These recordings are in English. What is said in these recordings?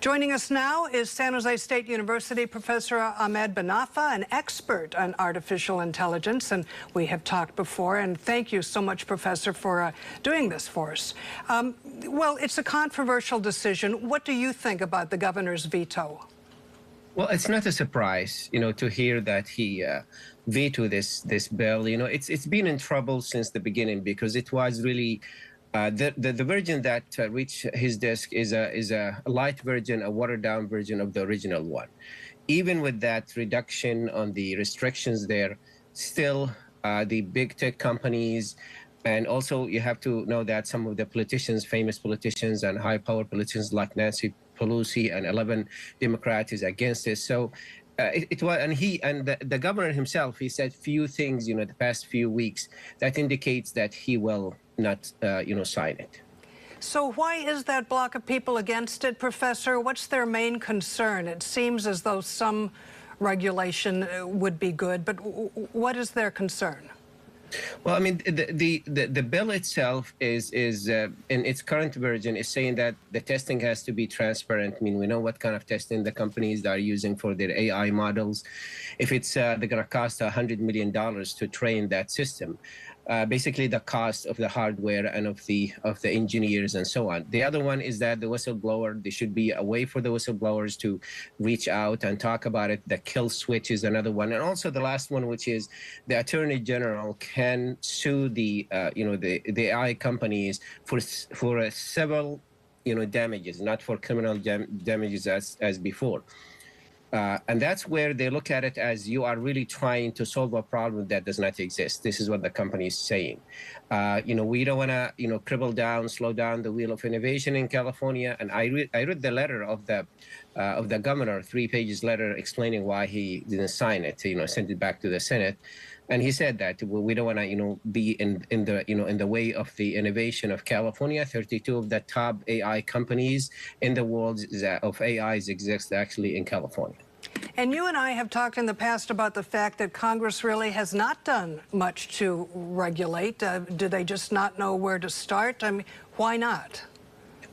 Joining us now is San Jose State University Professor Ahmed Benafa, an expert on artificial intelligence, and we have talked before, and thank you so much, Professor, for doing this for us. Well, it's a controversial decision. What do you think about the governor's veto? Well, it's not a surprise, to hear that he vetoed this bill. It's been in trouble since the beginning because it was really the version that reached his desk is a light version, a watered-down version of the original one. Even with that reduction on the restrictions there, still the big tech companies, and also you have to know that some of the politicians, famous politicians and high-powered politicians like Nancy Pelosi and 11 Democrats is against this. So it was, and the governor himself, he said few things, the past few weeks that indicates that he will not, sign it. So why is that block of people against it, Professor? What's their main concern? It seems as though some regulation would be good, but what is their concern? Well, I mean, the bill itself is in its current version is saying that the testing has to be transparent. I mean, we know what kind of testing the companies are using for their AI models. If it's they're going to cost $100 million to train that system, basically the cost of the hardware and of the engineers and so on. The other one is that the whistleblower, there should be a way for the whistleblowers to reach out and talk about it. The kill switch is another one, and also the last one, which is the Attorney General can sue the the AI companies for several damages, not for criminal damages as before. And that's where they look at it as you are really trying to solve a problem that does not exist. This is what the company is saying. We don't want to, cripple down, slow down the wheel of innovation in California. And I read the letter of the governor, 3 pages letter explaining why he didn't sign it. Sent it back to the Senate. And he said that we don't want to, be in the way of the innovation of California. 32 of the top AI companies in the world of AIs exist actually in California. And you and I have talked in the past about the fact that Congress really has not done much to regulate. Do they just not know where to start? I mean, why not?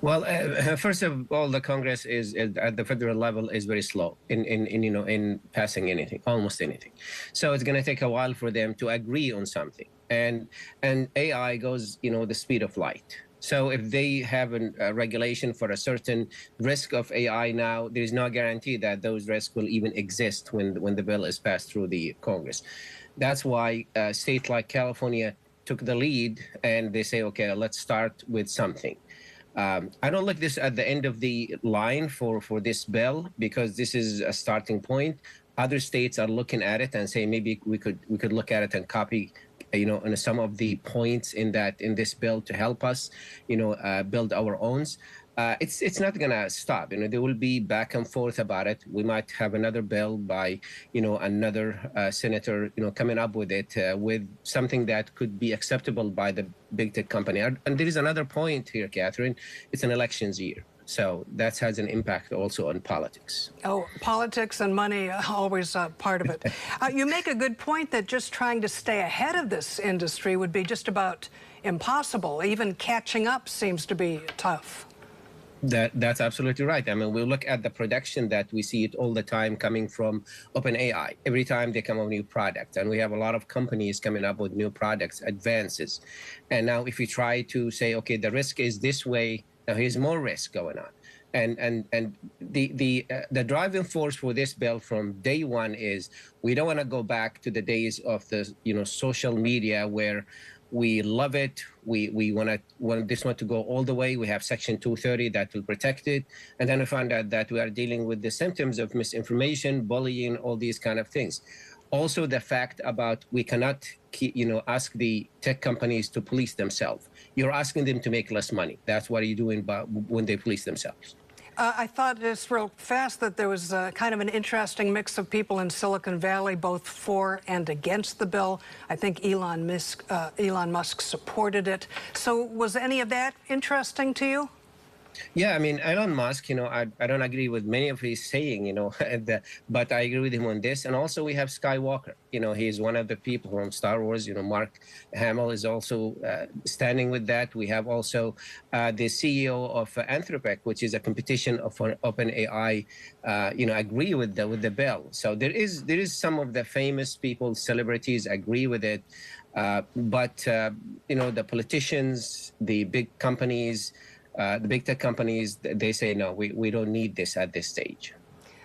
Well, first of all, the Congress is at the federal level is very slow in passing anything, almost anything. So it's going to take a while for them to agree on something. And AI goes, the speed of light. So if they have a regulation for a certain risk of AI now, there is no guarantee that those risks will even exist when the bill is passed through the Congress. That's why a state like California took the lead, and they say, okay, let's start with something. I don't look this at the end of the line for this bill, because this is a starting point. Other states are looking at it and saying maybe we could look at it and copy, on some of the points in this bill to help us, build our own. It's not going to stop. There will be back and forth about it. We might have another bill by, another senator, coming up with it with something that could be acceptable by the big tech company. And there is another point here, Catherine. It's an elections year. So that has an impact also on politics. Oh, politics and money, always part of it. You make a good point that just trying to stay ahead of this industry would be just about impossible. Even catching up seems to be tough. That's absolutely right. I mean, we look at the production that we see it all the time coming from OpenAI. Every time they come up with new products, and we have a lot of companies coming up with new products, advances. And now if we try to say, okay, the risk is this way, now here's more risk going on. And the driving force for this bill from day one is we don't want to go back to the days of the social media where we love it. We want this one to go all the way. We have Section 230 that will protect it. And then we found out that we are dealing with the symptoms of misinformation, bullying, all these kind of things. Also, the fact about we cannot ask the tech companies to police themselves. You're asking them to make less money. That's what you're doing when they police themselves. I thought just real fast that there was kind of an interesting mix of people in Silicon Valley, both for and against the bill. I think Elon Musk supported it. So was any of that interesting to you? Yeah, I mean, Elon Musk, I don't agree with many of his saying, but I agree with him on this. And also we have Skywalker, he's one of the people from Star Wars, Mark Hamill is also standing with that. We have also the CEO of Anthropic, which is a competition of OpenAI, agree with the bill. So there is some of the famous people, celebrities agree with it. But the politicians, the big companies, the big tech companies, they say, no, we don't need this at this stage.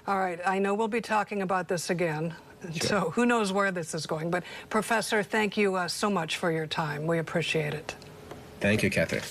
All right, I know we'll be talking about this again. Sure. So who knows where this is going. But Professor, thank you so much for your time. We appreciate it. Thank you, Catherine.